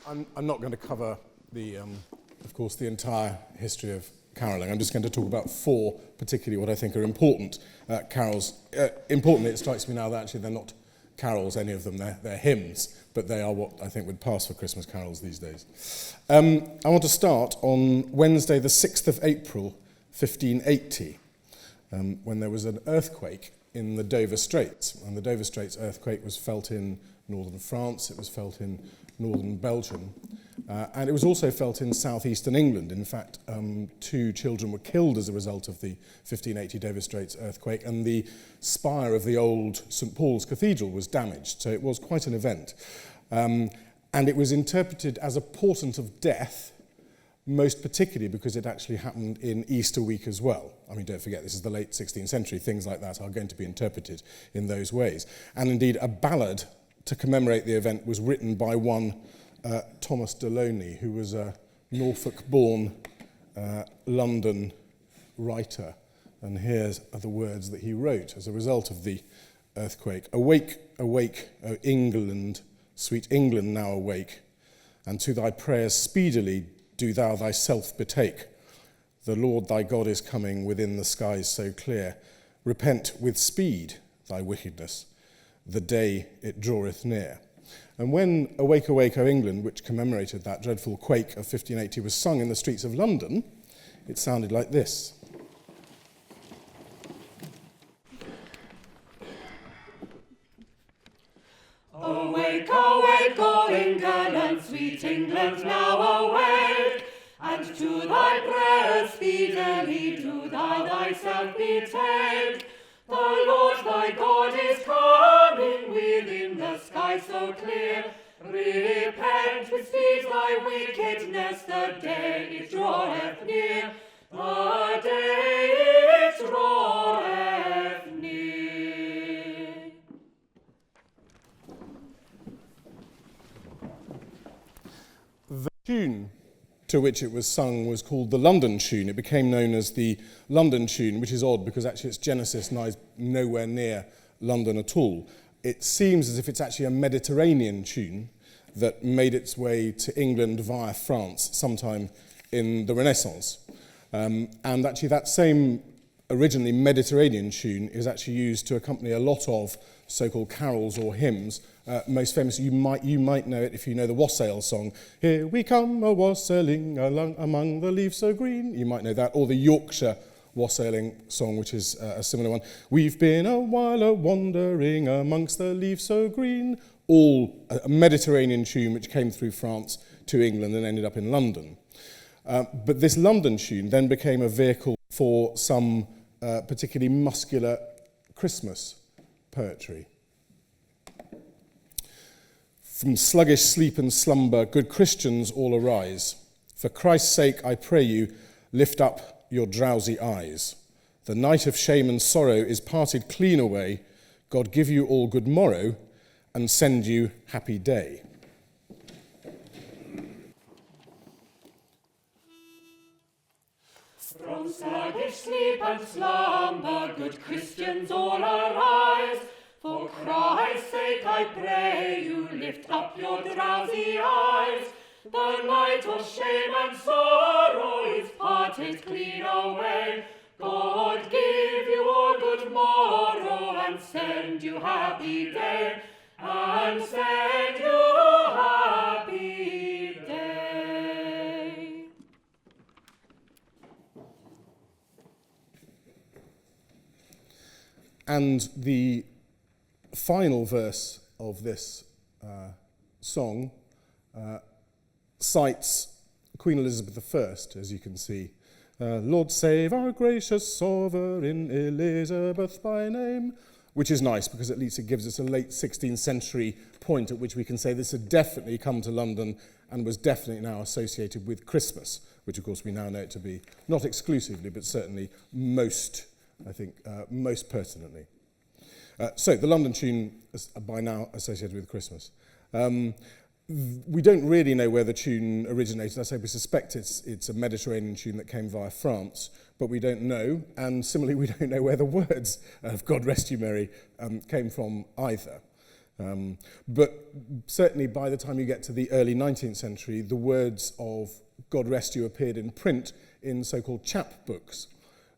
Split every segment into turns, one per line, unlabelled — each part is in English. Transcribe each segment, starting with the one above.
I'm not going to cover of course, the entire history of carolling. I'm just going to talk about four, particularly what I think are important carols. Importantly, it strikes me now that actually they're not carols, any of them, they're hymns, but they are what I think would pass for Christmas carols these days. I want to start on Wednesday, the 6th of April, 1580, when there was an earthquake in the Dover Straits. And the Dover Straits earthquake was felt in northern France, it was felt in northern Belgium, and it was also felt in southeastern England. In fact, 2 children were killed as a result of the 1580 Dover Straits earthquake, and the spire of the old St Paul's Cathedral was damaged, so it was quite an event. And it was interpreted as a portent of death, most particularly because it actually happened in Easter week as well. I mean, don't forget, this is the late 16th century. Things like that are going to be interpreted in those ways. And indeed, a ballad to commemorate the event was written by one Thomas Deloney, who was a Norfolk-born London writer. And here's are the words that he wrote as a result of the earthquake. Awake, awake, O England, sweet England, now awake, and to thy prayers speedily do thou thyself betake. The Lord thy God is coming within the skies so clear. Repent with speed thy wickedness, the day it draweth near. And when Awake, Awake, O England, which commemorated that dreadful quake of 1580, was sung in the streets of London, it sounded like this.
Awake, awake, O England, sweet England, now awake, and to thy prayers speedily do thou thyself betake. The Lord thy God is coming within the sky so clear. Repent with speed thy wickedness, the day it draweth near. The day it draweth near.
The tune to which it was sung was called the London Tune. It became known as the London Tune, which is odd because actually its genesis lies nowhere near London at all. It seems as if it's actually a Mediterranean tune that made its way to England via France sometime in the Renaissance. And actually that same originally Mediterranean tune is actually used to accompany a lot of so-called carols or hymns. Most famous, you might know it if you know the wassail song. Here we come a-wassailing along among the leaves so green. You might know that. Or the Yorkshire wassailing song, which is a similar one. We've been a while a-wandering amongst the leaves so green. All a Mediterranean tune which came through France to England and ended up in London. But this London tune then became a vehicle for some particularly muscular Christmas poetry. From sluggish sleep and slumber, good Christians all arise. For Christ's sake, I pray you, lift up your drowsy eyes. The night of shame and sorrow is parted clean away. God give you all good morrow and send you happy day.
From sluggish sleep and slumber, good Christians all arise. For Christ's sake, I pray you, lift up your drowsy eyes. The night of shame and sorrow is parted clean away. God give you all good morrow and send you happy day. And send you happy day.
And the final verse of this song cites Queen Elizabeth I, as you can see. Lord save our gracious sovereign Elizabeth by name, which is nice because at least it gives us a late 16th century point at which we can say this had definitely come to London and was definitely now associated with Christmas, which of course we now know it to be, not exclusively, but certainly most pertinently. So the London tune is by now associated with Christmas. We don't really know where the tune originated. I say we suspect it's a Mediterranean tune that came via France, but we don't know. And similarly, we don't know where the words of God Rest You Merry came from either. But certainly by the time you get to the early 19th century, the words of God Rest You appeared in print in so-called chapbooks.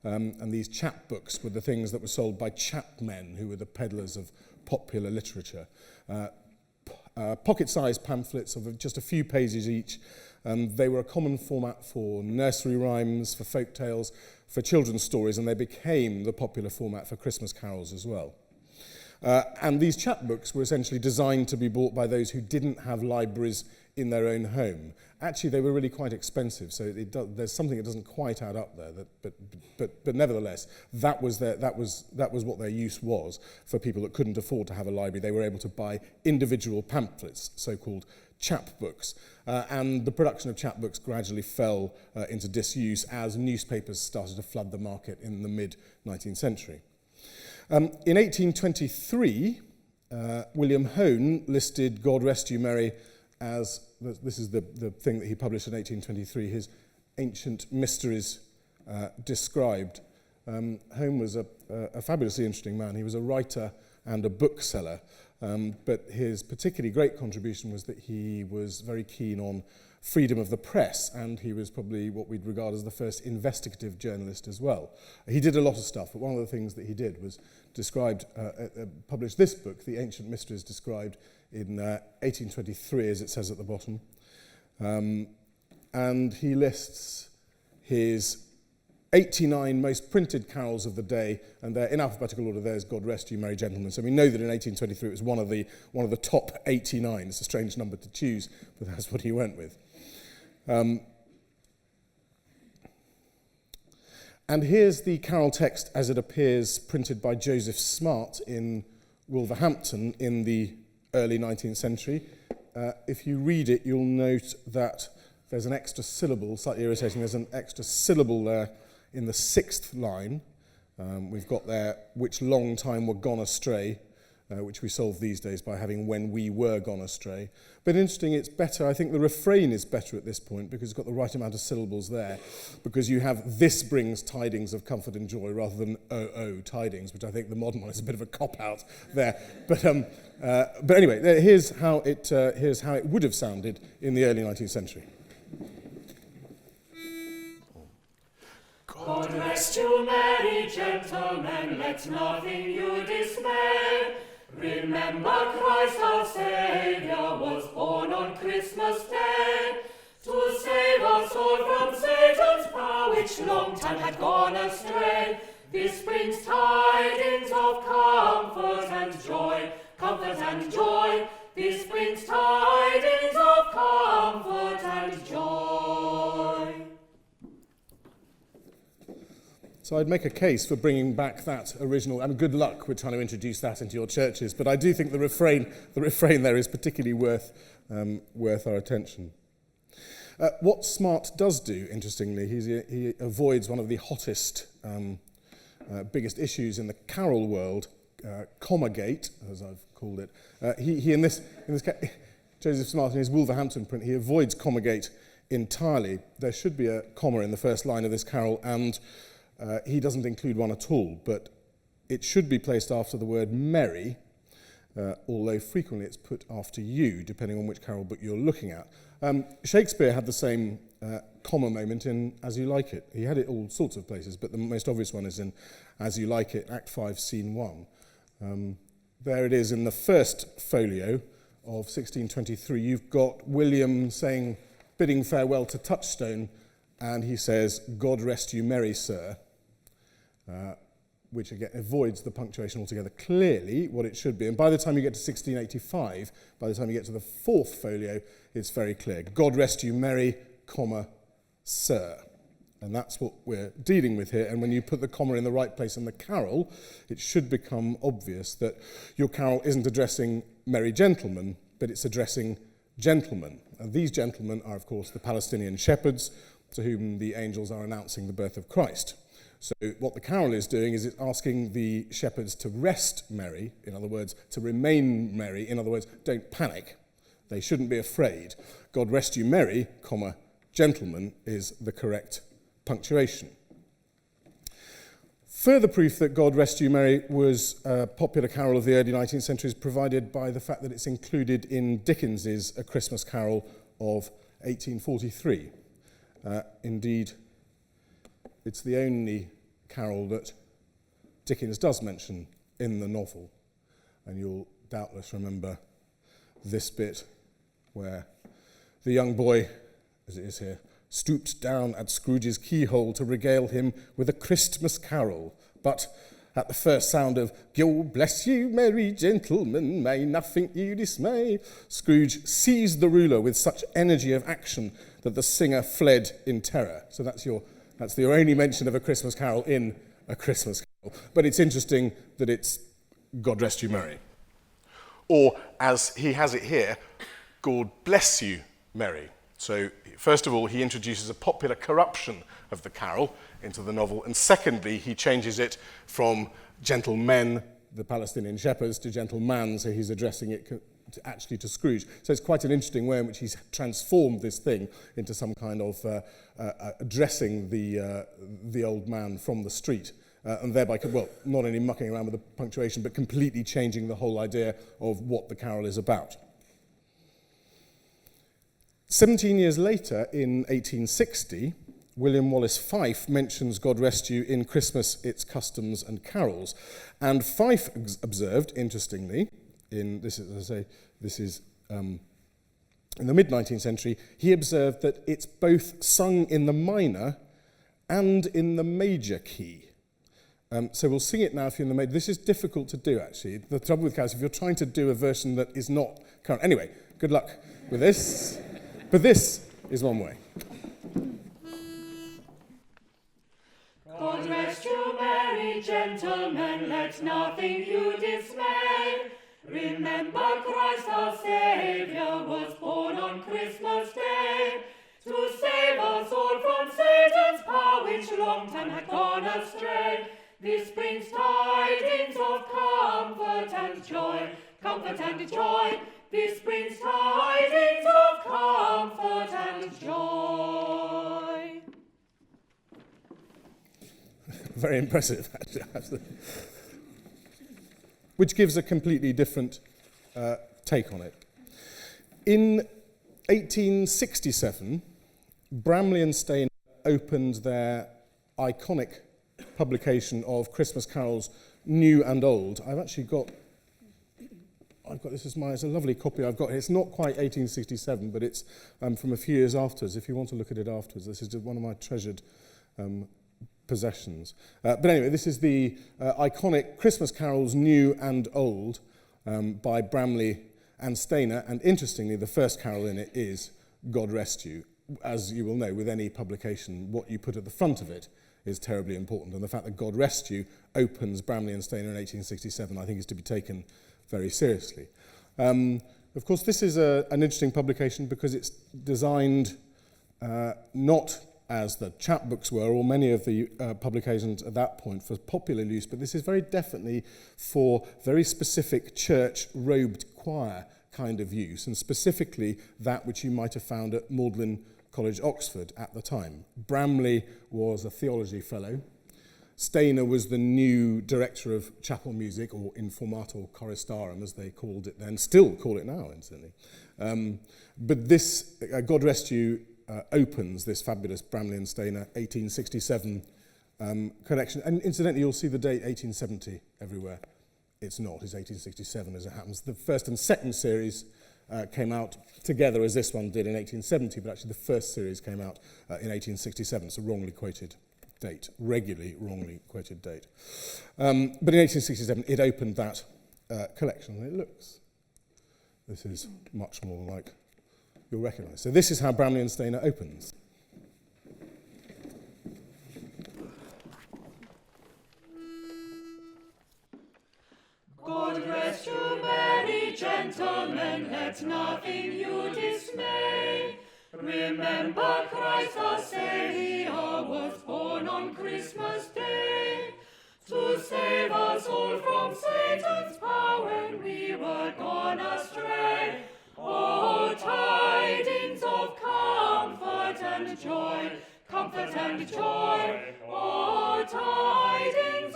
And these chapbooks were the things that were sold by chapmen, who were the peddlers of popular literature. Pocket-sized pamphlets of just a few pages each. They were a common format for nursery rhymes, for folk tales, for children's stories, and they became the popular format for Christmas carols as well. And these chapbooks were essentially designed to be bought by those who didn't have libraries in their own home. Actually, they were really quite expensive, so there's something that doesn't quite add up there. But nevertheless, that was what their use was for people that couldn't afford to have a library. They were able to buy individual pamphlets, so-called chapbooks. And the production of chapbooks gradually fell into disuse as newspapers started to flood the market in the mid-19th century. In 1823, William Hone listed God Rest You Merry as, this is the thing that he published in 1823, his Ancient Mysteries described. Hone was a fabulously interesting man. He was a writer and a bookseller, but his particularly great contribution was that he was very keen on freedom of the press, and he was probably what we'd regard as the first investigative journalist as well. He did a lot of stuff, but one of the things that he did was published this book, The Ancient Mysteries, described in 1823, as it says at the bottom. And he lists his 89 most printed carols of the day, and they're in alphabetical order. There's God Rest You Merry Gentlemen. So we know that in 1823 it was one of the top 89. It's a strange number to choose, but that's what he went with. And here's the carol text as it appears printed by Joseph Smart in Wolverhampton in the early 19th century. If you read it, you'll note that there's an extra syllable, slightly irritating, there's an extra syllable there in the 6th line. We've got there, which long time were gone astray, which we solve these days by having when we were gone astray. But interesting, it's better, I think the refrain is better at this point because it's got the right amount of syllables there, because you have this brings tidings of comfort and joy rather than tidings, which I think the modern one is a bit of a cop-out there. But anyway, here's how it would have sounded in the early 19th century.
God rest you, merry gentlemen, let nothing you dismay. Remember Christ our Saviour was born on Christmas Day, to save us all from Satan's power, which long time had gone astray. This brings tidings of comfort and joy, comfort and joy. This brings tidings of comfort and joy.
So I'd make a case for bringing back that original, and good luck with trying to introduce that into your churches, but I do think the refrain there is particularly worth our attention. What Smart does do, interestingly, he avoids one of the hottest, biggest issues in the carol world, Commagate, as I've called it. He in this Joseph Smart in his Wolverhampton print, he avoids Commagate entirely. There should be a comma in the first line of this carol, and he doesn't include one at all, but it should be placed after the word merry, although frequently it's put after you, depending on which carol book you're looking at. Shakespeare had the same comma moment in As You Like It. He had it all sorts of places, but the most obvious one is in As You Like It, Act 5, Scene 1. There it is in the first folio of 1623. You've got William bidding farewell to Touchstone, and he says, God rest you merry, sir, which again avoids the punctuation altogether. Clearly what it should be, and by the time you get to 1685, by the time you get to the 4th folio, it's very clear. God rest you merry, comma, sir. And that's what we're dealing with here. And when you put the comma in the right place in the carol, it should become obvious that your carol isn't addressing merry gentlemen, but it's addressing gentlemen. And these gentlemen are, of course, the Palestinian shepherds, to whom the angels are announcing the birth of Christ. So what the carol is doing is it's asking the shepherds to rest merry, in other words, to remain merry, in other words, don't panic. They shouldn't be afraid. God rest you merry, comma, gentlemen is the correct punctuation. Further proof that God Rest You Merry was a popular carol of the early 19th century is provided by the fact that it's included in Dickens's A Christmas Carol of 1843. Indeed, it's the only carol that Dickens does mention in the novel. And you'll doubtless remember this bit where the young boy, as it is here, stooped down at Scrooge's keyhole to regale him with a Christmas carol. But at the first sound of "God bless you, merry gentlemen, may nothing you dismay," Scrooge seized the ruler with such energy of action that the singer fled in terror. So that's your only mention of a Christmas carol in A Christmas Carol. But it's interesting that it's God Rest You Merry. Or, as he has it here, God Bless You Merry. So, first of all, he introduces a popular corruption of the carol into the novel, and secondly, he changes it from gentlemen, the Palestinian shepherds, to gentleman, so he's addressing it actually to Scrooge. So it's quite an interesting way in which he's transformed this thing into some kind of addressing the old man from the street, and thereby, not only mucking around with the punctuation, but completely changing the whole idea of what the carol is about. 17 years later, in 1860, William Wallace Fyfe mentions God Rest You in Christmas, Its Customs and Carols. And Fyfe observed, interestingly, in the mid-19th century, he observed that it's both sung in the minor and in the major key. So we'll sing it now if you're in the major. This is difficult to do, actually. The trouble with carols, if you're trying to do a version that is not current. Anyway, good luck with this. But this is one way.
God rest you, merry gentlemen, let nothing you dismay. Remember Christ our Saviour was born on Christmas Day, to save us all from Satan's power which long time had gone astray. This brings tidings of comfort and joy, comfort and joy. This brings tidings of comfort and joy.
Very impressive, actually. Which gives a completely different take on it. In 1867, Bramley and Stainer opened their iconic publication of Christmas carols, new and old. I've got this as it's a lovely copy I've got here. It's not quite 1867, but it's from a few years afterwards. If you want to look at it afterwards, this is one of my treasured possessions. But anyway, this is the iconic Christmas carols, new and old, by Bramley and Stainer. And interestingly, the first carol in it is God Rest You. As you will know, with any publication, what you put at the front of it is terribly important. And the fact that God Rest You opens Bramley and Stainer in 1867, I think, is to be taken very seriously. Of course, this is an interesting publication because it's designed not as the chapbooks were, or many of the publications at that point, for popular use, but this is very definitely for very specific church-robed choir kind of use, and specifically that which you might have found at Magdalen College, Oxford at the time. Bramley was a theology fellow. Stainer was the new director of chapel music, or informator choristarum, as they called it then, still call it now, incidentally. But this, God Rest You, opens this fabulous Bramley and Stainer 1867 collection. And incidentally, you'll see the date 1870 everywhere. It's not, it's 1867 as it happens. The first and second series came out together as this one did in 1870, but actually the first series came out in 1867, so wrongly quoted date, regularly wrongly quoted date. But in 1867, it opened that collection, and it looks, this is much more like you'll recognise. So this is how Bramley and Stainer opens.
God rest you, merry gentlemen, let nothing you dismay. Remember Christ our Saviour was born on Christmas Day, to save us all from Satan's power when we were gone astray. Oh, tidings of comfort and joy, comfort and joy. Oh, tidings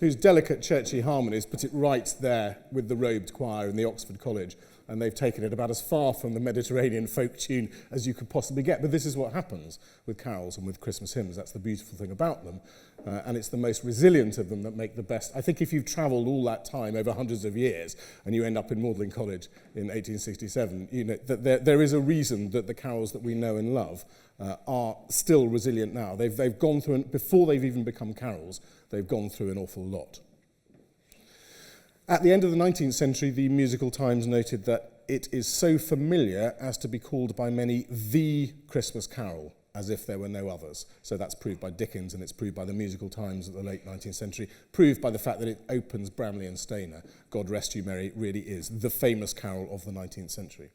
whose delicate churchy harmonies put it right there with the robed choir in the Oxford College, and they've taken it about as far from the Mediterranean folk tune as you could possibly get. But this is what happens with carols and with Christmas hymns. That's the beautiful thing about them, and it's the most resilient of them that make the best. I think if you've travelled all that time over hundreds of years and you end up in Magdalen College in 1867, you know that there is a reason that the carols that we know and love are still resilient now. They've gone through, before they've even become carols, they've gone through an awful lot. At the end of the 19th century, the Musical Times noted that it is so familiar as to be called by many the Christmas carol, as if there were no others. So that's proved by Dickens, and it's proved by the Musical Times at the late 19th century, proved by the fact that it opens Bramley and Stainer. God Rest You Merry really is the famous carol of the 19th century.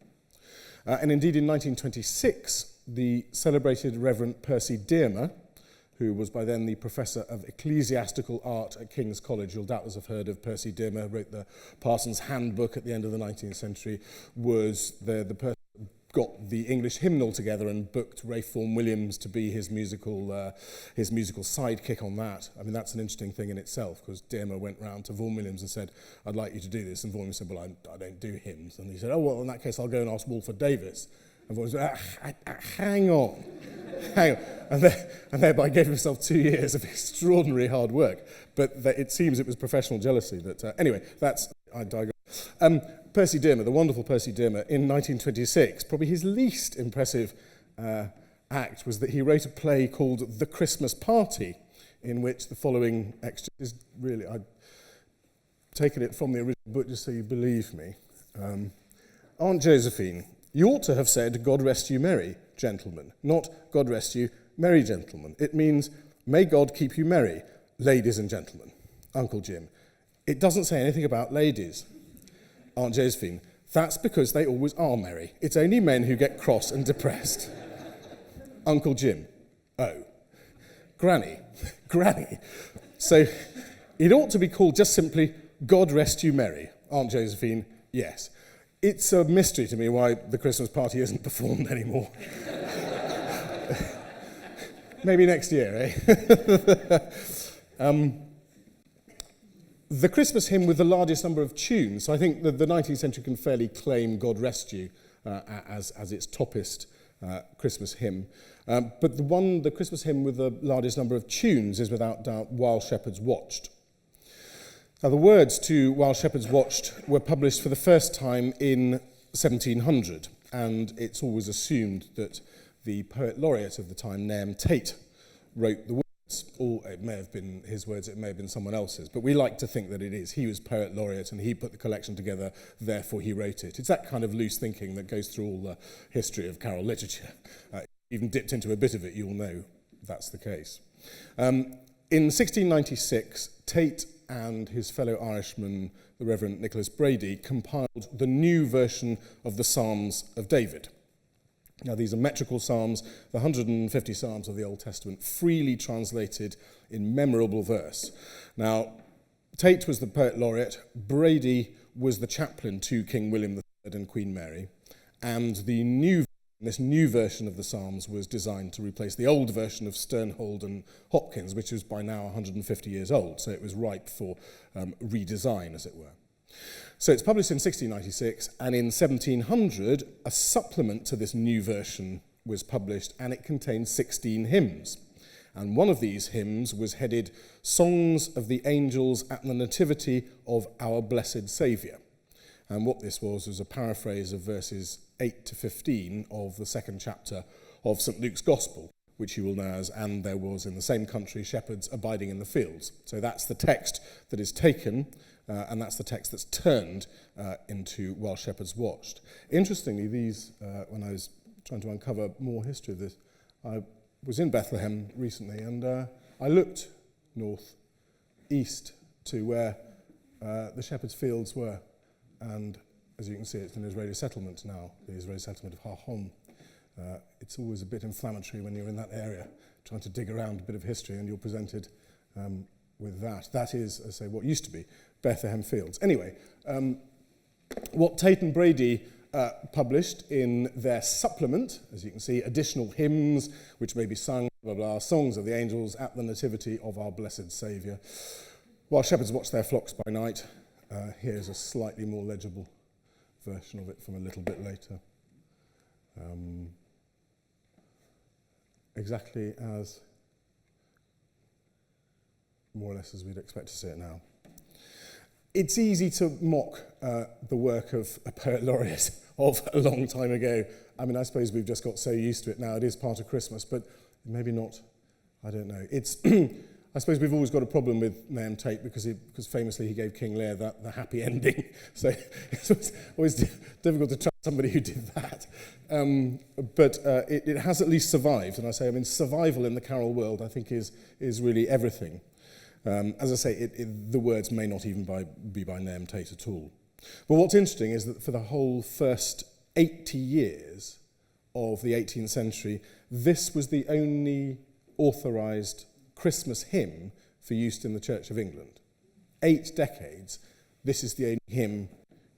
And indeed, in 1926, the celebrated Reverend Percy Dearmer, who was by then the Professor of Ecclesiastical Art at King's College. You'll doubtless have heard of Percy Dearmer, wrote the Parson's Handbook at the end of the 19th century, was the person who got the English hymnal together and booked Ralph Vaughan Williams to be his musical sidekick on that. I mean, that's an interesting thing in itself, because Dearmer went round to Vaughan Williams and said, I'd like you to do this. And Vaughan Williams said, well, I don't do hymns. And he said, oh, well, in that case, I'll go and ask Walford Davis. And Vaughan said, hang on. And thereby gave himself 2 years of extraordinary hard work. But it seems it was professional jealousy. Anyway, I digress. Percy Dearmer, the wonderful Percy Dearmer, in 1926, probably his least impressive act was that he wrote a play called The Christmas Party, in which the following extra is really, I've taken it from the original book just so you believe me. Aunt Josephine, you ought to have said, God rest you merry, gentlemen, not God rest you merry, gentlemen. It means, may God keep you merry, ladies and gentlemen. Uncle Jim, it doesn't say anything about ladies. Aunt Josephine, that's because they always are merry. It's only men who get cross and depressed. Uncle Jim, oh. Granny, So it ought to be called just simply, God rest you merry. Aunt Josephine, yes. It's a mystery to me why the Christmas party isn't performed anymore. Maybe next year, eh? The Christmas hymn with the largest number of tunes, so I think the 19th century can fairly claim God Rest You as its toppest Christmas hymn. But the Christmas hymn with the largest number of tunes is without doubt While Shepherds Watched. Now, the words to While Shepherds Watched were published for the first time in 1700, and it's always assumed that the poet laureate of the time, Nahum Tate, wrote the words. Or it may have been his words, it may have been someone else's, but we like to think that it is. He was poet laureate and he put the collection together, therefore he wrote it. It's that kind of loose thinking that goes through all the history of carol literature. Even dipped into a bit of it, you'll know that's the case. In 1696, Tate and his fellow Irishman, the Reverend Nicholas Brady, compiled the new version of the Psalms of David. Now, these are metrical psalms, the 150 psalms of the Old Testament, freely translated in memorable verse. Now, Tate was the poet laureate, Brady was the chaplain to King William III and Queen Mary, and this new version of the psalms was designed to replace the old version of Sternhold and Hopkins, which was by now 150 years old, so it was ripe for redesign, as it were. So it's published in 1696, and in 1700, a supplement to this new version was published, and it contained 16 hymns. And one of these hymns was headed Songs of the Angels at the Nativity of Our Blessed Saviour. And what this was a paraphrase of verses 8 to 15 of the second chapter of St. Luke's Gospel, which you will know as, and there was in the same country shepherds abiding in the fields. So that's the text that is taken, and that's the text that's turned into While Shepherds Watched. Interestingly, when I was trying to uncover more history of this, I was in Bethlehem recently, and I looked north-east to where the shepherds' fields were. And as you can see, it's an Israeli settlement now, the Israeli settlement of Har Hom. It's always a bit inflammatory when you're in that area, trying to dig around a bit of history, and you're presented with that. That is, as I say, what used to be Bethlehem Fields. Anyway, what Tate and Brady published in their supplement, as you can see, additional hymns which may be sung, blah, blah, songs of the angels at the nativity of our blessed Saviour. While shepherds watch their flocks by night, here's a slightly more legible version of it from a little bit later. Exactly as, more or less as we'd expect to see it now. It's easy to mock the work of a poet laureate of a long time ago. I mean, I suppose we've just got so used to it now. It is part of Christmas, but maybe not. I don't know. It's I suppose we've always got a problem with Nahum Tate because famously he gave King Lear the happy ending. So it's always difficult to trust somebody who did that. But it has at least survived. And I mean, survival in the carol world, I think, is really everything. As I say, the words may not even be by Nahum Tate at all. But what's interesting is that for the whole first 80 years of the 18th century, this was the only authorised Christmas hymn for use in the Church of England. 8 decades, this is the only hymn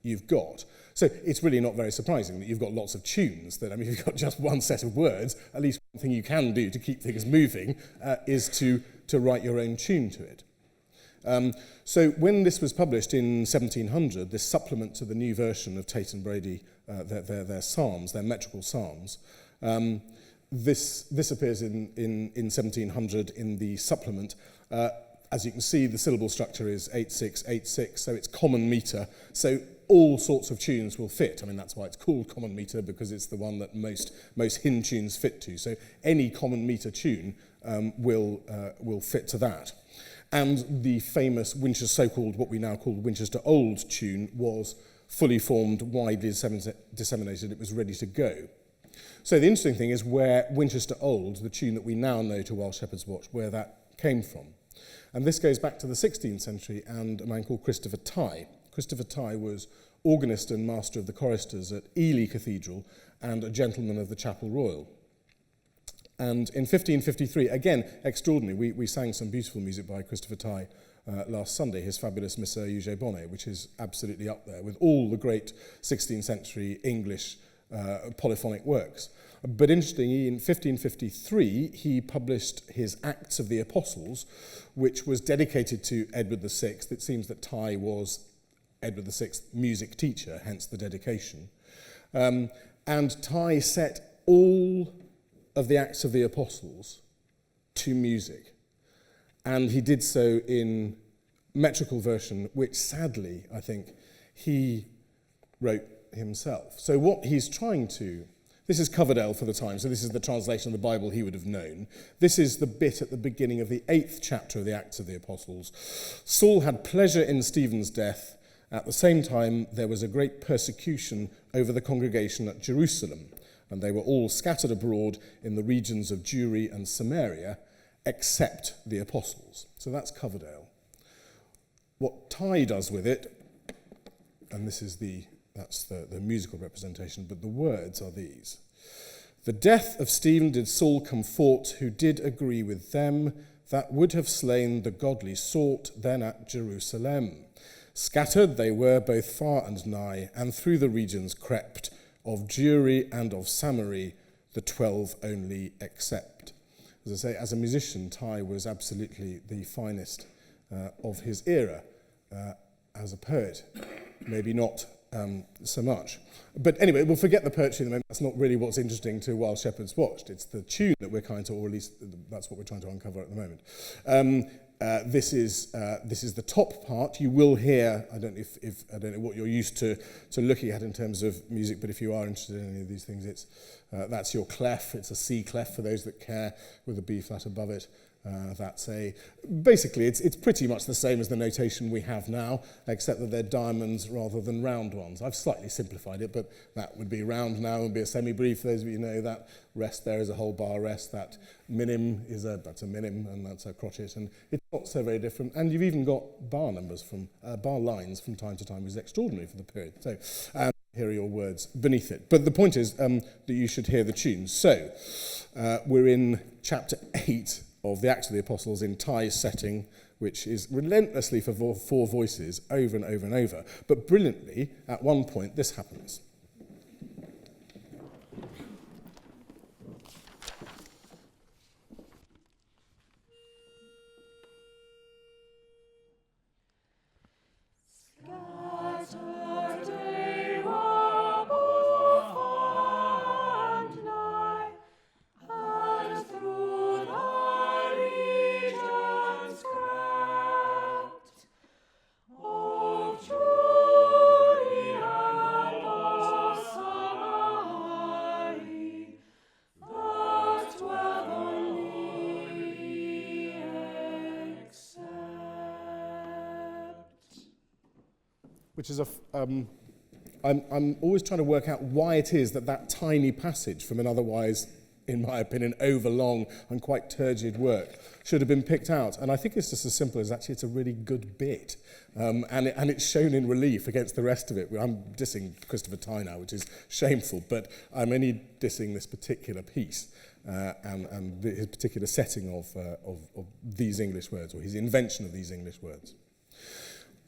you've got. So it's really not very surprising that you've got lots of tunes that, I mean, if you've got just one set of words, at least one thing you can do to keep things moving is to write your own tune to it. So when this was published in 1700, this supplement to the new version of Tate and Brady, their psalms, their metrical psalms, this appears in 1700 in the supplement. As you can see, the syllable structure is 8-6-8-6, so it's common metre. So all sorts of tunes will fit. I mean, that's why it's called common metre, because it's the one that most hymn tunes fit to. So any common metre tune will fit to that. And the famous Winchester, so-called, what we now call Winchester Old tune, was fully formed, widely disseminated. It was ready to go. So the interesting thing is where Winchester Old, the tune that we now know to While Shepherds Watch, where that came from. And this goes back to the 16th century and a man called Christopher Tye. Christopher Tye was organist and master of the choristers at Ely Cathedral and a gentleman of the Chapel Royal. And in 1553, again, extraordinary, we sang some beautiful music by Christopher Tye last Sunday, his fabulous Missa Euge Bonnet, which is absolutely up there with all the great 16th century English polyphonic works. But interestingly, in 1553, he published his Acts of the Apostles, which was dedicated to Edward VI. It seems that Tye was Edward VI's music teacher, hence the dedication. And Tye set all of the Acts of the Apostles to music. And he did so in metrical version, which sadly, I think, he wrote himself. So what he's trying to... This is Coverdale for the time, so this is the translation of the Bible he would have known. This is the bit at the beginning of the 8th chapter of the Acts of the Apostles. Saul had pleasure in Stephen's death. At the same time, there was a great persecution over the congregation at Jerusalem, and they were all scattered abroad in the regions of Jewry and Samaria, except the apostles. So that's Coverdale. What Tye does with it, and that's the musical representation, but the words are these. The death of Stephen did Saul comfort, who did agree with them that would have slain the godly sort then at Jerusalem. Scattered they were both far and nigh, and through the regions crept, of Jewry and of Samaria, the 12 only except. As I say, as a musician, Tye was absolutely the finest of his era. As a poet, maybe not so much. But anyway, we'll forget the poetry in a moment. That's not really what's interesting to While Shepherds Watched. It's the tune that we're trying to, or at least that's what we're trying to uncover at the moment. This is the top part. You will hear, I don't know what you're used to looking at in terms of music, but if you are interested in any of these things, that's your clef. It's a C clef for those that care, with a B flat above it. Basically, it's pretty much the same as the notation we have now, except that they're diamonds rather than round ones. I've slightly simplified it, but that would be round now and be a semi-brief. For those of you who know, that rest there is a whole bar rest. That minim that's a minim, and that's a crotchet, and it's not so very different. And you've even got bar numbers bar lines from time to time, which is extraordinary for the period. So here are your words beneath it. But the point is that you should hear the tunes. So we're in chapter 8 of the Acts of the Apostles in Tye's setting, which is relentlessly for 4 voices over and over and over. But brilliantly, at one point, this happens. which is I'm always trying to work out why it is that tiny passage from an otherwise, in my opinion, overlong and quite turgid work should have been picked out. And I think it's just as simple as actually it's a really good bit. And it's shown in relief against the rest of it. I'm dissing Christopher Tye now, which is shameful, but I'm only dissing this particular piece and his particular setting of these English words, or his invention of these English words.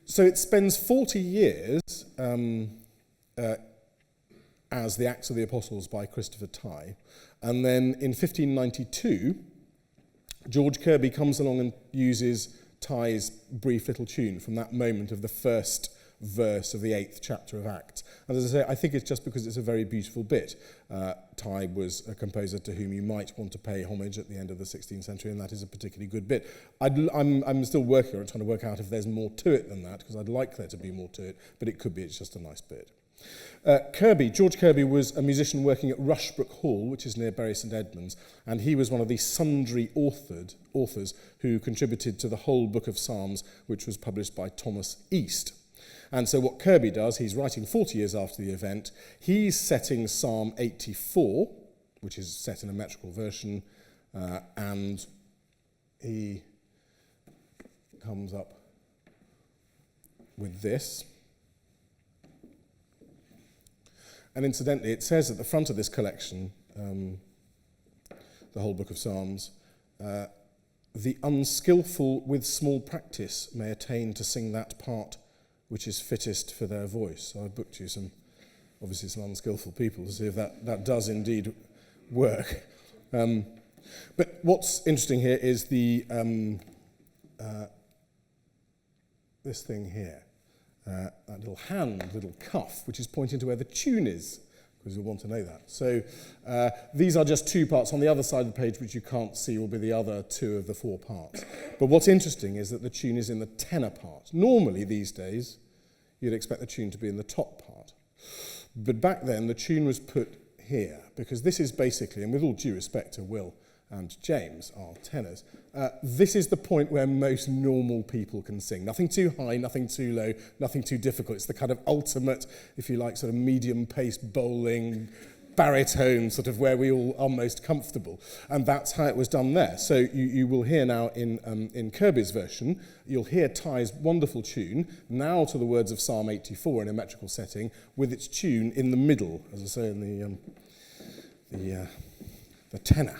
So it spends 40 years as the Acts of the Apostles by Christopher Tye. And then in 1592, George Kirby comes along and uses Tye's brief little tune from that moment of the first verse of the 8th chapter of Acts. And as I say, I think it's just because it's a very beautiful bit. Tye was a composer to whom you might want to pay homage at the end of the 16th century, and that is a particularly good bit. I'm still working on it, trying to work out if there's more to it than that, because I'd like there to be more to it, but it could be it's just a nice bit. George Kirby was a musician working at Rushbrook Hall, which is near Bury St Edmunds, and he was one of the sundry authors who contributed to the whole Book of Psalms, which was published by Thomas East. And so what Kirby does, he's writing 40 years after the event, he's setting Psalm 84, which is set in a metrical version, and he comes up with this. And incidentally, it says at the front of this collection, the whole Book of Psalms, the unskillful with small practice may attain to sing that part which is fittest for their voice. So I booked you obviously some unskillful people to see if that does indeed work. But what's interesting here is this thing here. That little cuff, which is pointing to where the tune is, because you'll want to know that. So these are just two parts. On the other side of the page, which you can't see, will be the other two of the four parts. But what's interesting is that the tune is in the tenor part. Normally, these days, you'd expect the tune to be in the top part. But back then, the tune was put here, because this is basically, and with all due respect to Will and James, our tenors, this is the point where most normal people can sing. Nothing too high, nothing too low, nothing too difficult. It's the kind of ultimate, if you like, sort of medium-paced bowling, baritone, sort of where we all are most comfortable. And that's how it was done there. So you will hear now in Kirby's version, you'll hear Tye's wonderful tune, now to the words of Psalm 84 in a metrical setting, with its tune in the middle, as I say, in the tenor.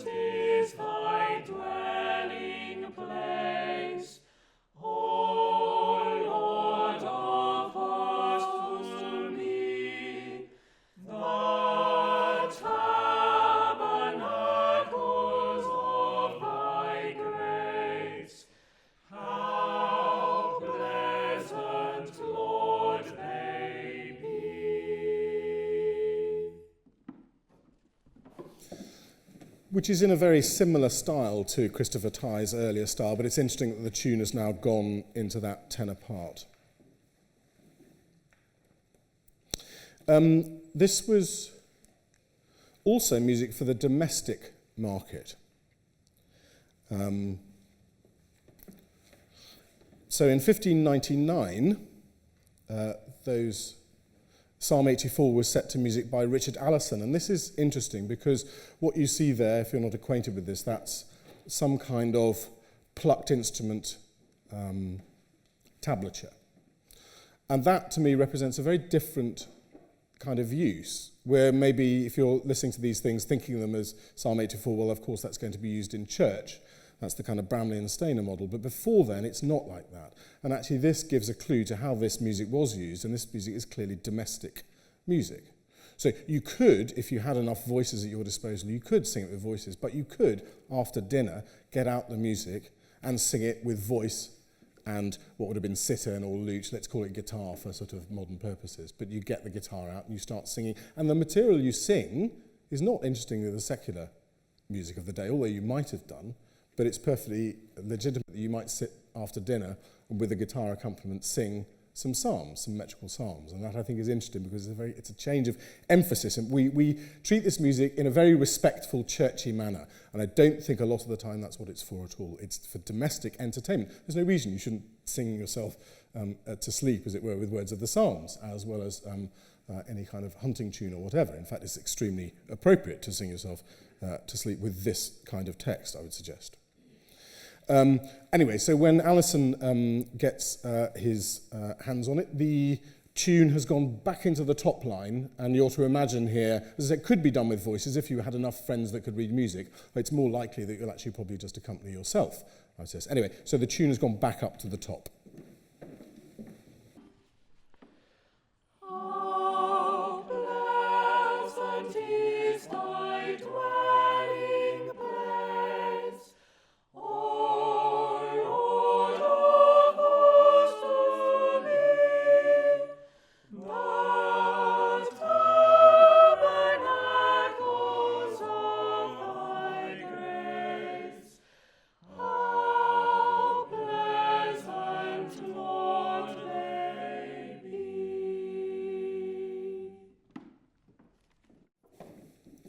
Is thy dwelling place, O Lord of hosts, to me, the tabernacles of thy grace. How pleasant, Lord, they be.
Which is in a very similar style to Christopher Tye's earlier style, but it's interesting that the tune has now gone into that tenor part. This was also music for the domestic market. So in 1599, Psalm 84 was set to music by Richard Allison, and this is interesting because what you see there, if you're not acquainted with this, that's some kind of plucked instrument tablature. And that, to me, represents a very different kind of use, where maybe if you're listening to these things, thinking of them as Psalm 84, well, of course, that's going to be used in church. That's the kind of Bramley and Stainer model. But before then, it's not like that. And actually, this gives a clue to how this music was used, and this music is clearly domestic music. So you could, if you had enough voices at your disposal, you could sing it with voices, but you could, after dinner, get out the music and sing it with voice and what would have been cittern or lute, let's call it guitar for sort of modern purposes. But you get the guitar out and you start singing. And the material you sing is not, interestingly, the secular music of the day, although you might have done, but it's perfectly legitimate that you might sit after dinner and with a guitar accompaniment sing some psalms, some metrical psalms, and that I think is interesting because it's a change of emphasis, and we treat this music in a very respectful, churchy manner, and I don't think a lot of the time that's what it's for at all. It's for domestic entertainment. There's no reason you shouldn't sing yourself to sleep, as it were, with words of the psalms, as well as any kind of hunting tune or whatever. In fact, it's extremely appropriate to sing yourself to sleep with this kind of text, I would suggest. Anyway, so when Alison gets his hands on it, the tune has gone back into the top line, and you're to imagine here, as it could be done with voices, if you had enough friends that could read music, it's more likely that you'll actually probably just accompany yourself, I would say. Anyway, so the tune has gone back up to the top.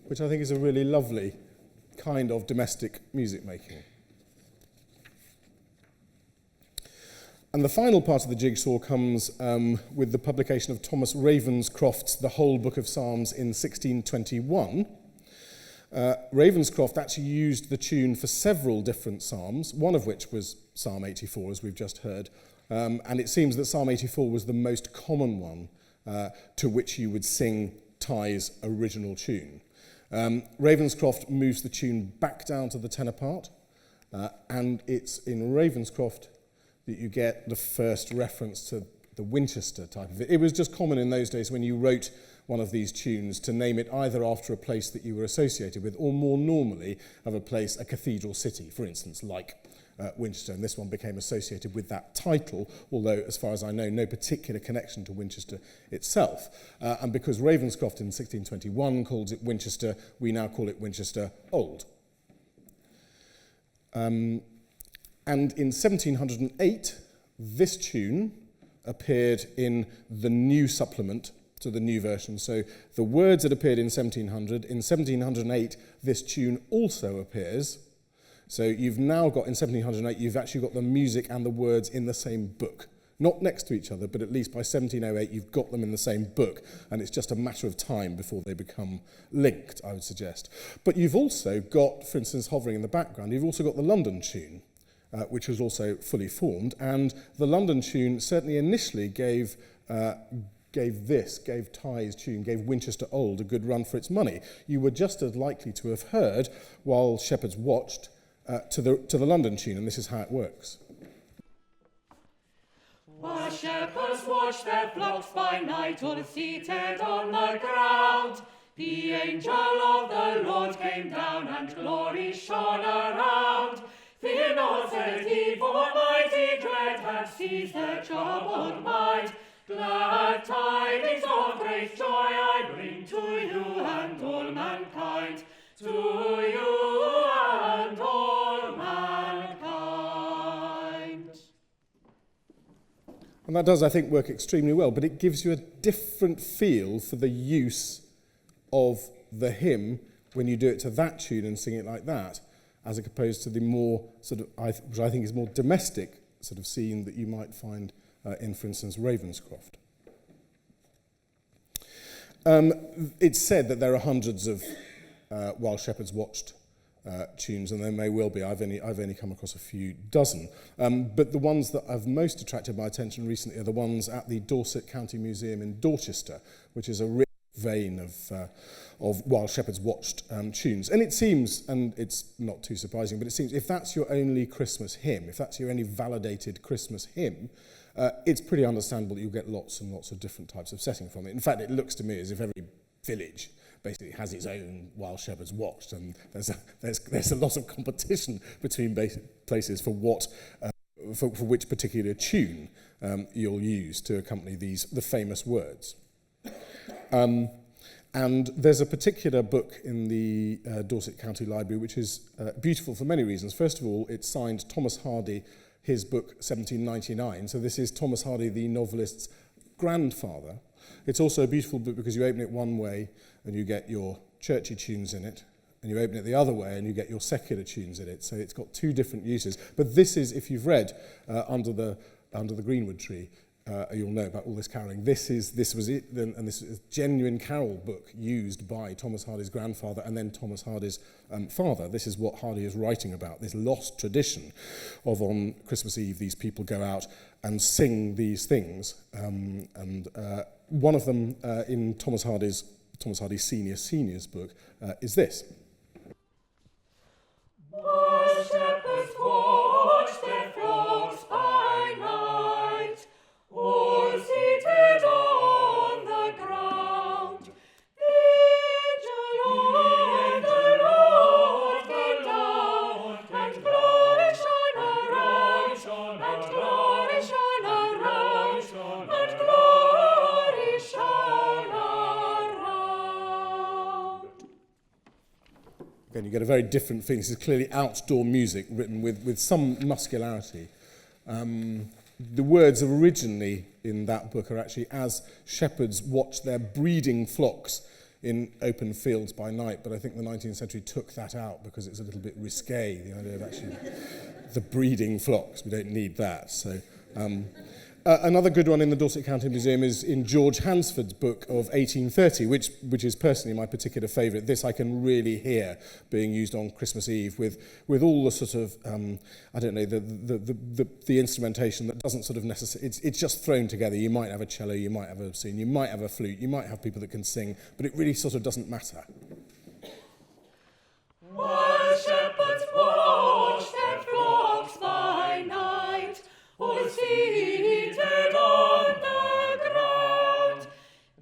Which I think is a really lovely kind of domestic music making. And the final part of the jigsaw comes with the publication of Thomas Ravenscroft's The Whole Book of Psalms in 1621. Ravenscroft actually used the tune for several different psalms, one of which was Psalm 84, as we've just heard, and it seems that Psalm 84 was the most common one to which you would sing Ty's original tune. Ravenscroft moves the tune back down to the tenor part, and it's in Ravenscroft that you get the first reference to the Winchester type of it. It was just common in those days when you wrote one of these tunes to name it either after a place that you were associated with, or more normally of a place, a cathedral city, for instance, like Winchester, and this one became associated with that title, although, as far as I know, no particular connection to Winchester itself. And because Ravenscroft in 1621 calls it Winchester, we now call it Winchester Old. And in 1708, this tune appeared in the new supplement to the new version. So the words had appeared in 1700. In 1708, this tune also appears. So you've now got, in 1708, you've actually got the music and the words in the same book. Not next to each other, but at least by 1708, you've got them in the same book, and it's just a matter of time before they become linked, I would suggest. But you've also got, for instance, hovering in the background, you've also got the London tune, which was also fully formed, and the London tune certainly initially gave Ty's tune, gave Winchester Old a good run for its money. You were just as likely to have heard, while shepherds watched, to the London tune, and this is how it works.
While shepherds watched their flocks by night, all seated on the ground, the angel of the Lord came down, and glory shone around. Fear not, said he, for mighty dread hath seized the troubled mind. Glad tidings of great joy I bring to you and all mankind. To you and all mankind.
And that does, I think, work extremely well, but it gives you a different feel for the use of the hymn when you do it to that tune and sing it like that, as opposed to the more sort of, which I think is more domestic sort of scene that you might find in, for instance, Ravenscroft. It's said that there are hundreds of While Shepherds Watched tunes, and there may well be. I've only come across a few dozen. But the ones that have most attracted my attention recently are the ones at the Dorset County Museum in Dorchester, which is a rich vein of While Shepherds Watched tunes. And it seems, and it's not too surprising, but it seems if that's your only Christmas hymn, if that's your only validated Christmas hymn, it's pretty understandable that you'll get lots and lots of different types of setting from it. In fact, it looks to me as if every village basically has its own While Shepherds Watched, and there's a lot of competition between places for what for which particular tune you'll use to accompany the famous words. And there's a particular book in the Dorset County Library which is beautiful for many reasons. First of all, it's signed Thomas Hardy his book 1799. So this is Thomas Hardy, the novelist's grandfather. It's also a beautiful book because you open it one way and you get your churchy tunes in it, and you open it the other way and you get your secular tunes in it. So it's got two different uses. But this is, if you've read Under the Greenwood Tree, you'll know about all this caroling. This was it, and this is a genuine carol book used by Thomas Hardy's grandfather and then Thomas Hardy's father. This is what Hardy is writing about, this lost tradition of on Christmas Eve these people go out and sing these things. And one of them in Thomas Hardy's Senior's book is this.
The shepherds watch their flocks by night, all seated on the ground. The angel of the Lord came down, and glory shone around, and glory shone around, and glory shone around.
Again, you get a very different feeling. This is clearly outdoor music written with some muscularity. The words originally in that book are actually, as shepherds watch their breeding flocks in open fields by night, but I think the 19th century took that out because it's a little bit risque, the idea of actually the breeding flocks. We don't need that. So another good one in the Dorset County Museum is in George Hansford's book of 1830, which is personally my particular favourite. This I can really hear being used on Christmas Eve with all the sort of, I don't know, the instrumentation that doesn't sort of necessarily, it's just thrown together. You might have a cello, you might have a bassoon, you might have a flute, you might have people that can sing, but it really sort of doesn't matter.
While shepherds watch their flocks by night, all seated on the ground,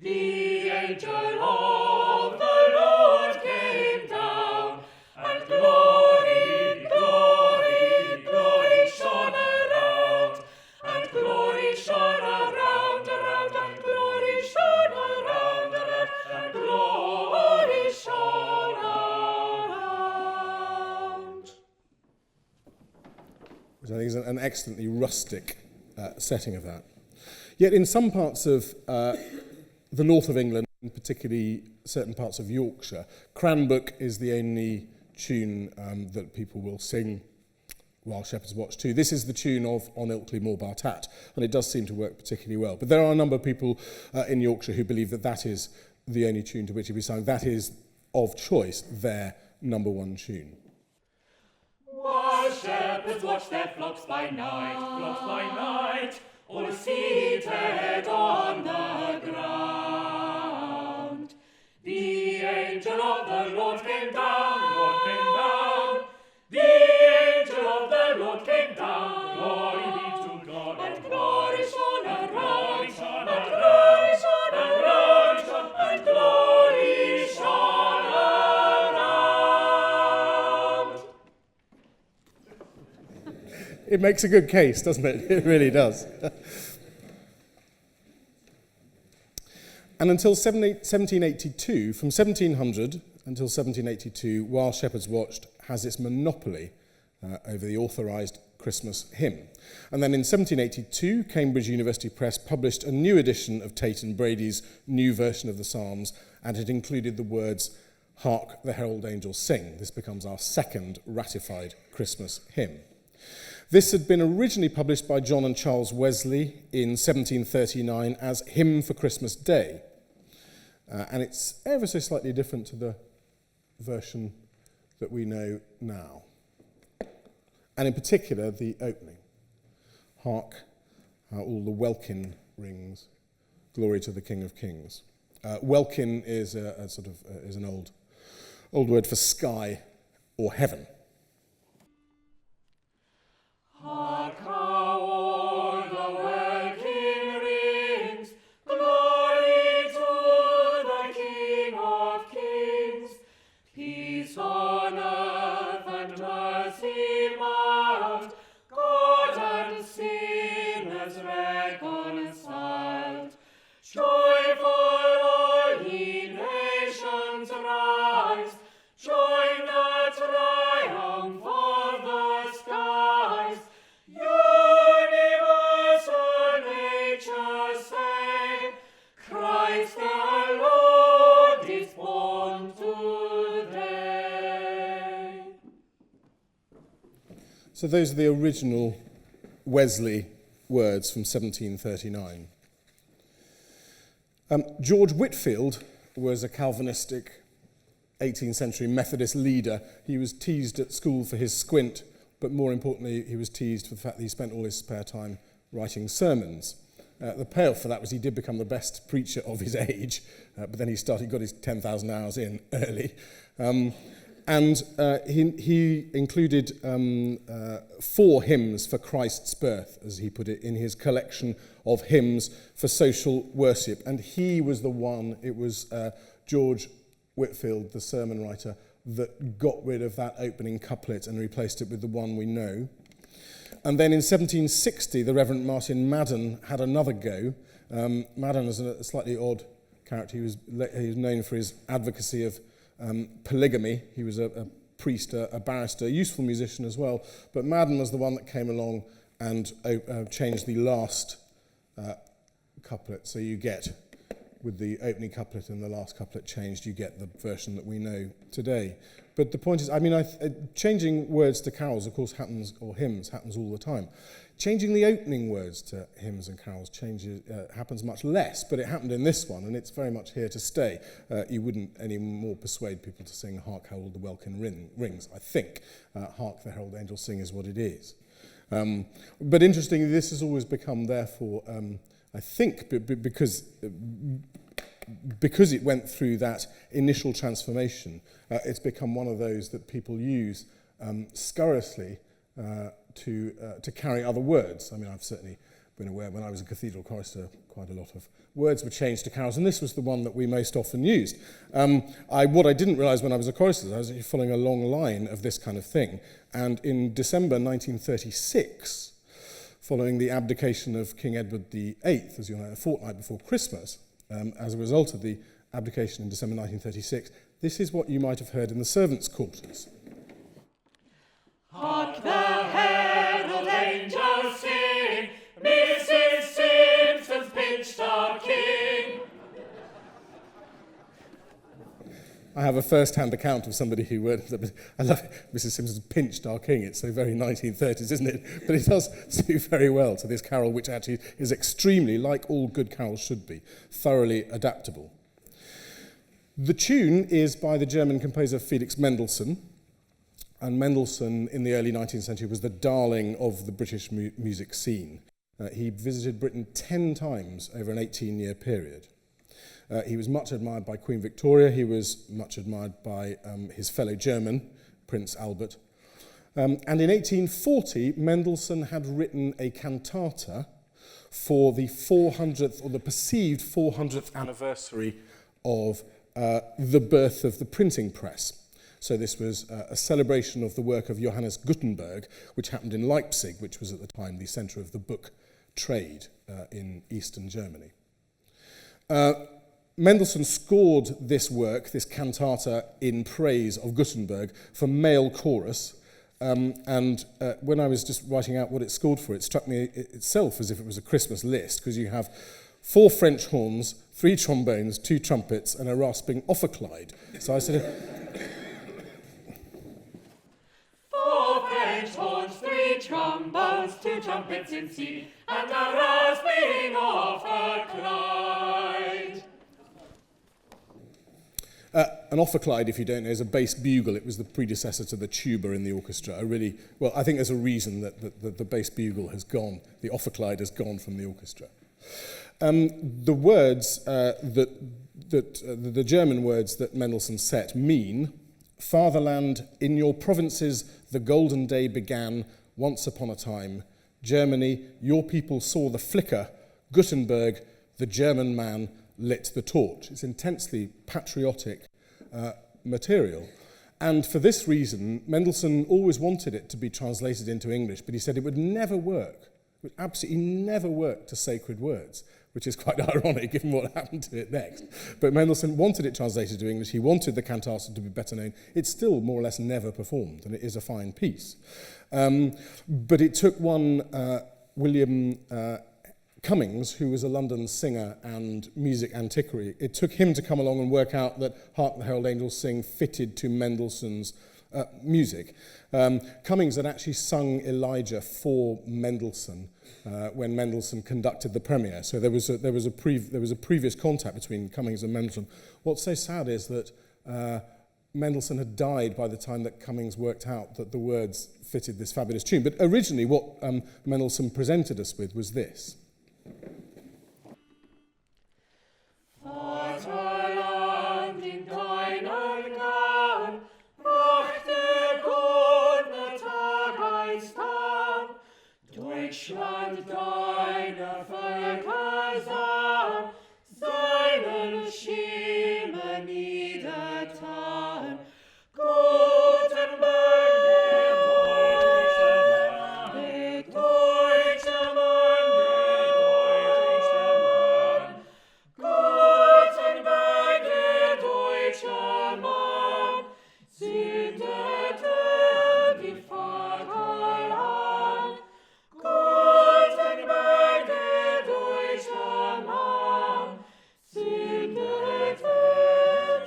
the angel of the Lord came down, and glory, glory, glory shone around, and glory shone around, and glory shone around, and glory shone around.
Which I think is an excellently rustic setting of that. Yet in some parts of the north of England, and particularly certain parts of Yorkshire, Cranbrook is the only tune that people will sing while shepherds watch too. This is the tune of On Ilkley Moor Bar Tat, and it does seem to work particularly well. But there are a number of people in Yorkshire who believe that that is the only tune to which it be sung. That is, of choice, their number one tune.
While shepherds watch their flocks by night, all seated on the ground, the angel of the Lord came down, the angel of the Lord came down, glory be to God, and glory shone around, and glory shone around, and glory shone around.
It makes a good case, doesn't it? It really does. And until 1782, from 1700 until 1782, While Shepherds Watched has its monopoly over the authorised Christmas hymn. And then in 1782, Cambridge University Press published a new edition of Tate and Brady's new version of the Psalms, and it included the words, "Hark the herald angels sing." This becomes our second ratified Christmas hymn. This had been originally published by John and Charles Wesley in 1739 as Hymn for Christmas Day. And it's ever so slightly different to the version that we know now. And in particular, the opening. Hark, how all the welkin rings, glory to the King of Kings. Welkin is is an old word for sky or heaven.
Hark how all the welkin rings, glory to the King of Kings. Peace on earth and mercy mild, God and sinners reconciled. Joyful all ye nations rise, join the triumph
So those are the original Wesley words from 1739. George Whitfield was a Calvinistic 18th century Methodist leader. He was teased at school for his squint, but more importantly, he was teased for the fact that he spent all his spare time writing sermons. The payoff for that was he did become the best preacher of his age, but then he got his 10,000 hours in early. He included 4 hymns for Christ's birth, as he put it, in his collection of hymns for social worship. And he was the one, it was George Whitfield, the sermon writer, that got rid of that opening couplet and replaced it with the one we know. And then in 1760, the Reverend Martin Madden had another go. Madden is a slightly odd character. He was known for his advocacy of polygamy. He was a priest, a barrister, a useful musician as well. But Madden was the one that came along and changed the last couplet. So you get, with the opening couplet and the last couplet changed, you get the version that we know today. But the point is, changing words to carols, of course, happens, or hymns, happens all the time. Changing the opening words to hymns and carols happens much less, but it happened in this one, and it's very much here to stay. You wouldn't anymore persuade people to sing "Hark, Herald the Welkin Rings," I think. "Hark, the Herald Angels Sing" is what it is. But interestingly, this has always become, therefore, I think, because it went through that initial transformation, it's become one of those that people use scurrilously to carry other words. I mean, I've certainly been aware when I was a cathedral chorister, quite a lot of words were changed to carols, and this was the one that we most often used. What I didn't realise when I was a chorister, I was actually following a long line of this kind of thing, and in December 1936, following the abdication of King Edward VIII, as you know, a fortnight before Christmas, as a result of the abdication in December 1936, this is what you might have heard in the servants' quarters.
Hark the herald angels sing, Mrs. Simpson's pinched our king.
I have a first-hand account of somebody who I love it, Mrs. Simpson's pinched our king. It's so very 1930s, isn't it? But it does suit very well to this carol, which actually is extremely, like all good carols should be, thoroughly adaptable. The tune is by the German composer Felix Mendelssohn, and Mendelssohn in the early 19th century was the darling of the British music scene. He visited Britain 10 times over an 18-year period. He was much admired by Queen Victoria. He was much admired by his fellow German, Prince Albert. And in 1840, Mendelssohn had written a cantata for the 400th, or the perceived 400th anniversary of the birth of the printing press. So this was a celebration of the work of Johannes Gutenberg, which happened in Leipzig, which was at the time the centre of the book trade in eastern Germany. Mendelssohn scored this work, this cantata, in praise of Gutenberg for male chorus. When I was just writing out what it scored for, it struck me itself as if it was a Christmas list, because you have 4 French horns, 3 trombones, 2 trumpets, and a rasping ophicleide. So I said,
4 French horns, 3 trombones, 2 trumpets in C, and a rasping ophicleide.
An ophicleide, if you don't know, is a bass bugle. It was the predecessor to the tuba in the orchestra. I think there's a reason that the bass bugle has gone, the ophicleide has gone from the orchestra. The words the German words that Mendelssohn set mean, "Fatherland, in your provinces the golden day began once upon a time. Germany, your people saw the flicker. Gutenberg, the German man, lit the torch." It's intensely patriotic material. And for this reason, Mendelssohn always wanted it to be translated into English, but he said it would never work. It would absolutely never work to sacred words, which is quite ironic given what happened to it next. But Mendelssohn wanted it translated to English. He wanted the cantata to be better known. It's still more or less never performed, and it is a fine piece. But it took one William Cummings, who was a London singer and music antiquary, it took him to come along and work out that Hark the Herald Angels Sing fitted to Mendelssohn's music. Cummings had actually sung Elijah for Mendelssohn when Mendelssohn conducted the premiere. So there was a previous contact between Cummings and Mendelssohn. What's so sad is that Mendelssohn had died by the time that Cummings worked out that the words fitted this fabulous tune. But originally what Mendelssohn presented us with was this.
Vaterland, in deinen Garn brachte goldene Tag einst an. Deutschland, deine Völker sahen, seinen Schimmer niedertan. Gutenberg, der deutsche Mann, Gutenberg, der deutsche Mann, sündete die Vaterland. Gutenberg, der deutsche Mann, sündete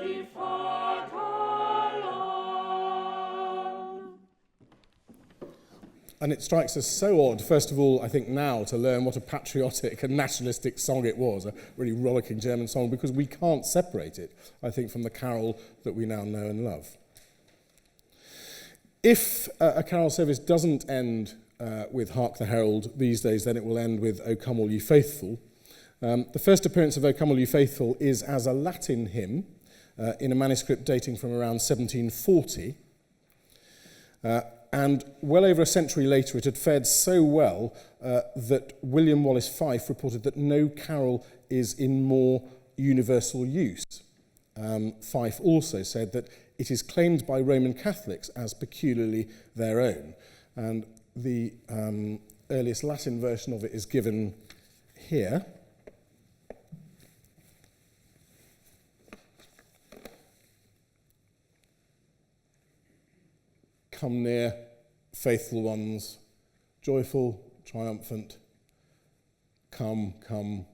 die Vaterland.
And it strikes us so odd, first of all, I think now, to learn what a patriotic and nationalistic song it was, a really rollicking German song, because we can't separate it, I think, from the carol that we now know and love. If a carol service doesn't end with Hark the Herald these days, then it will end with O Come All Ye Faithful. The first appearance of O Come All Ye Faithful is as a Latin hymn in a manuscript dating from around 1740. And well over a century later, it had fared so well that William Wallace Fyfe reported that no carol is in more universal use. Fyfe also said that it is claimed by Roman Catholics as peculiarly their own. And the earliest Latin version of it is given here. Come near, faithful ones, joyful, triumphant, come, come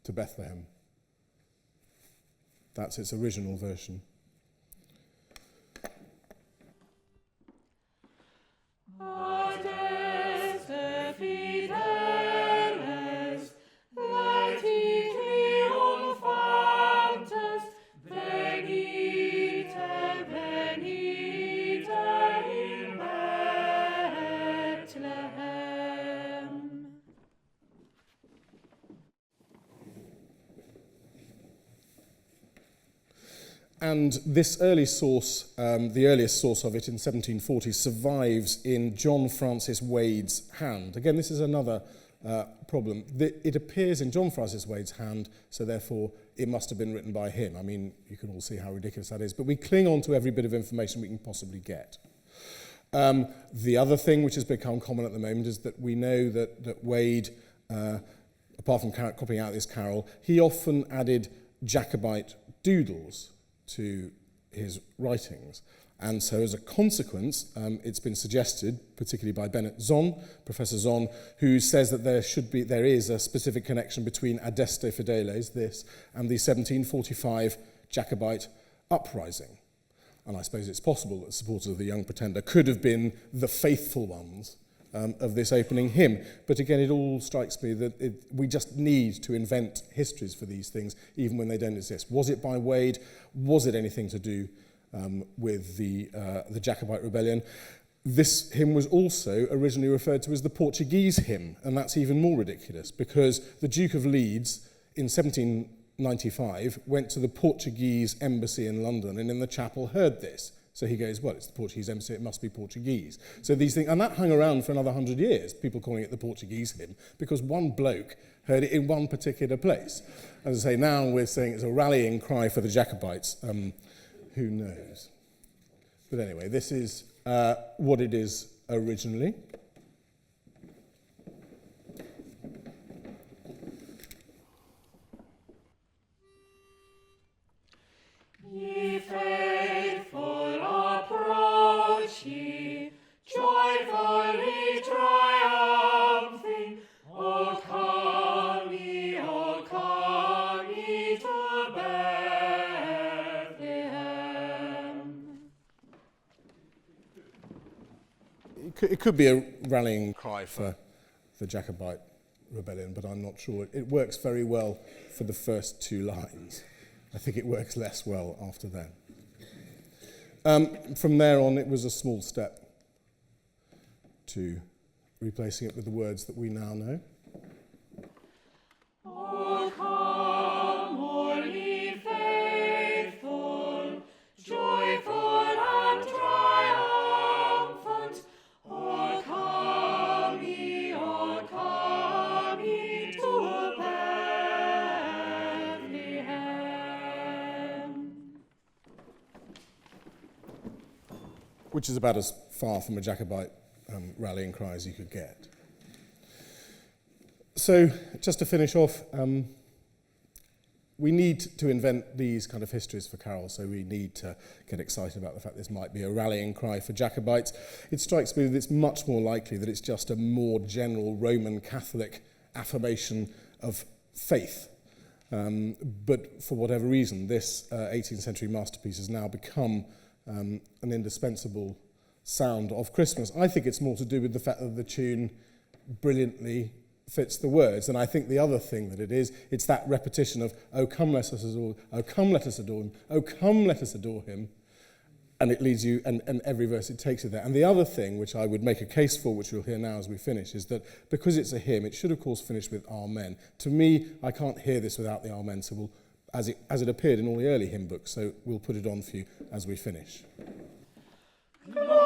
to Bethlehem. That's its original version.
Adeste fideles, laeti triumphantes, venite, venite in Bethlehem.
And this early source, the earliest source of it in 1740, survives in John Francis Wade's hand. Again, this is another problem. It appears in John Francis Wade's hand, so therefore it must have been written by him. I mean, you can all see how ridiculous that is, but we cling on to every bit of information we can possibly get. The other thing which has become common at the moment is that we know that Wade, apart from copying out this carol, he often added Jacobite doodles to his writings. And so as a consequence, it's been suggested, particularly by Bennett Zon, Professor Zon, who says that there is a specific connection between Adeste Fideles, this, and the 1745 Jacobite uprising. And I suppose it's possible that supporters of the Young Pretender could have been the faithful ones of this opening hymn. But again, it all strikes me that we just need to invent histories for these things, even when they don't exist. Was it by Wade? Was it anything to do with the Jacobite rebellion? This hymn was also originally referred to as the Portuguese hymn, and that's even more ridiculous, because the Duke of Leeds in 1795 went to the Portuguese embassy in London, and in the chapel heard this. So he goes, well, it's the Portuguese embassy, it must be Portuguese. So these things, and that hung around for another 100 years, people calling it the Portuguese hymn, because one bloke heard it in one particular place. As I say, now we're saying it's a rallying cry for the Jacobites. Who knows? But anyway, this is what it is originally.
Ye faithful, approach ye, joyfully triumphing. O come ye to Bethlehem.
it could be a rallying cry for the Jacobite rebellion, but I'm not sure. It works very well for the first 2 lines. I think it works less well after that. From there on, it was a small step to replacing it with the words that we now know.
O come, all ye faithful, joyful and triumphant. O come ye to Bethlehem.
Which is about as far from a Jacobite rallying cry as you could get. So, just to finish off, we need to invent these kind of histories for carols, so we need to get excited about the fact this might be a rallying cry for Jacobites. It strikes me that it's much more likely that it's just a more general Roman Catholic affirmation of faith. But for whatever reason, this 18th century masterpiece has now become an indispensable sound of Christmas. I think it's more to do with the fact that the tune brilliantly fits the words, and I think the other thing that it's that repetition of "Oh come let us adore, oh come let us adore him, oh come let us adore him," and it leads you, and every verse it takes you there. And the other thing, which I would make a case for, which we'll hear now as we finish, is that because it's a hymn, it should of course finish with Amen. To me, I can't hear this without the Amen, so as it appeared in all the early hymn books, so we'll put it on for you as we finish.
Glory